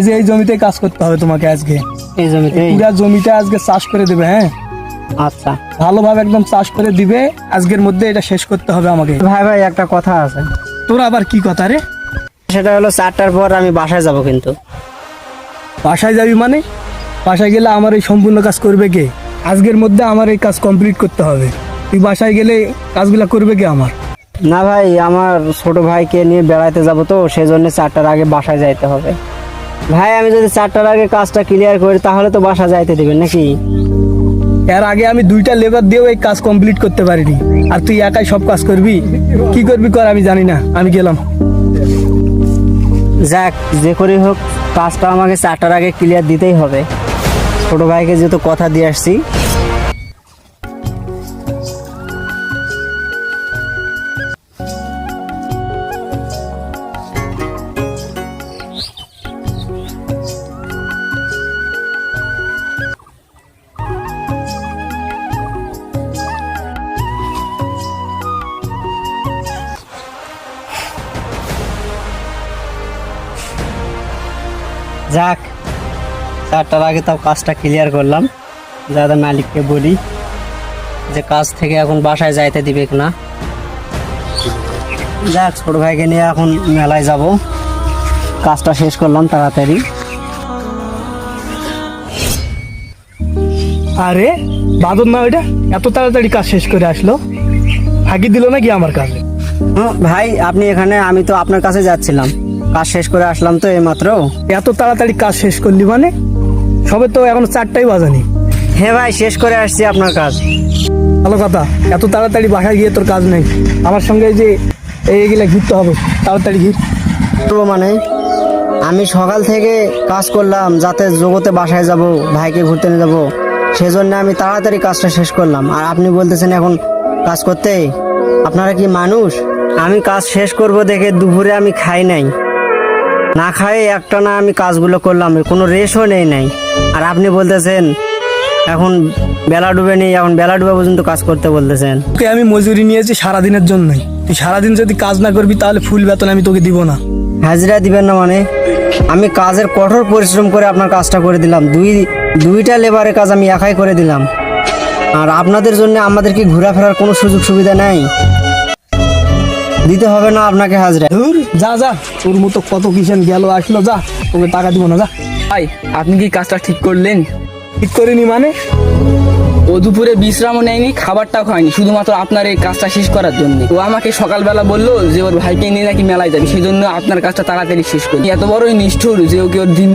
যে এই জমিতে কাজ করতে হবে তোমাকে আজকে। এই জমিতে? পুরা জমিটা আজকে চাষ করে দেবে। হ্যাঁ আচ্ছা ভালোভাবে একদম চাষ করে দিবে, আজকের মধ্যে এটা শেষ করতে হবে আমাকে। ভাই একটা কথা আছে। তোর আবার কি কথা রে? সেটা হলো 4টার পর আমি বাসায় যাব। কিন্তু বাসায় যাবি মানে? বাসায় গেলে আমার এই সম্পূর্ণ কাজ করবে কে? আজকের মধ্যে আমার এই কাজ কমপ্লিট করতে হবে। তুই বাসায় গেলে কাজগুলা করবে কে আমার? না ভাই, আমার ছোট ভাইকে নিয়ে বেড়াইতে যাব, তো সেই জন্য 4টার আগে বাসায় যাইতে হবে। ভাই আমি যদি 4টার আগে কাজটা ক্লিয়ার করি তাহলে তো বাসা যাইতে দিবেন নাকি? এর আগে আমি 2টা লেবার দিয়েও এই কাজ কমপ্লিট করতে পারিনি, আর তুই একাই সব কাজ করবি? কি করবি কর, আমি জানি না, আমি গেলাম। যাক, যে করেই হোক কাজটা আমাকে 4টার আগে ক্লিয়ার দিতেই হবে। ছোট ভাইকে যেহেতু কথা দিয়ে আসছি। যাক, 4টার আগে তাও কাজটা ক্লিয়ার করলাম। দাদা মালিককে বলি যে কাজ থেকে এখন বাসায় যাইতে দিবে না। যাক, ছোট ভাইকে নিয়ে এখন মেলায় যাব। কাজটা শেষ করলাম তাড়াতাড়ি। আরে বাদর না ওইটা, এত তাড়াতাড়ি কাজ শেষ করে আসলো? ফাঁকি দিল নাকি আমার কাজে? ভাই আপনি এখানে, আমি তো আপনার কাছে যাচ্ছিলাম, কাজ শেষ করে আসলাম তো এইমাত্র। এত তাড়াতাড়ি কাজ শেষ করলি মানে? সবে তো এখন 4টাই বাজানি। হ্যাঁ ভাই, শেষ করে আসছি আপনার কাজ। ভালো কথা, এত তাড়াতাড়ি বাসায় গিয়ে তোর কাজ নেই। আমার সঙ্গে যে এইগুলা ঘুরতে হবে, তাড়াতাড়ি ঘির। তো মানে আমি সকাল থেকে কাজ করলাম যাতে জগতে বাসায় যাব, ভাইকে ঘুরতে নিয়ে যাবো, সেজন্য আমি তাড়াতাড়ি কাজটা শেষ করলাম। আর আপনি বলতেছেন এখন কাজ করতে? আপনারা কি মানুষ? আমি কাজ শেষ করব দেখে দুপুরে আমি খাই নাই, না খাই একটানা আমি কাজগুলো করলাম, কোনো রেস্টও নেই নাই। আর আপনি বলতেছেন এখন বেলা ডুবে নেই, এখন বেলা ডুবে পর্যন্ত কাজ করতে বলতেছেন। তোকে আমি মজুরি নিয়েছি সারাদিনের জন্যই। তুই সারাদিন যদি কাজ না করবি তাহলে ফুল বেতন আমি তোকে দিব না। হাজিরা দিবেন না মানে? আমি কাজের কঠোর পরিশ্রম করে আপনার কাজটা করে দিলাম। দুইটা লেবারের কাজ আমি একাই করে দিলাম। আর আপনাদের জন্য আমাদের কি ঘোরাফেরার কোনো সুযোগ সুবিধা নাই? দিতে হবে না আপনাকে হাজিরা? ধুর, যা যা, তোর মতো কত কিষান গেল আসলো, যা, তোকে টাকা দিব না, যা। ভাই আপনি কি কাজটা ঠিক করলেন? ঠিক করিনি মানে? ও দুপুরে বিশ্রামও নেয়নি, খাবারটাও খায়নি, শুধুমাত্র আপনার এই কাজটা শেষ করার জন্য। ও আমাকে সকালবেলা বললো যে ওর ভাইকে নিয়ে নাকি মেলায় যাবে, সেই জন্য আপনার কাজটা তাড়াতাড়ি শেষ করি। এত বড়ই নিষ্ঠুর যে ওকে ওর দিন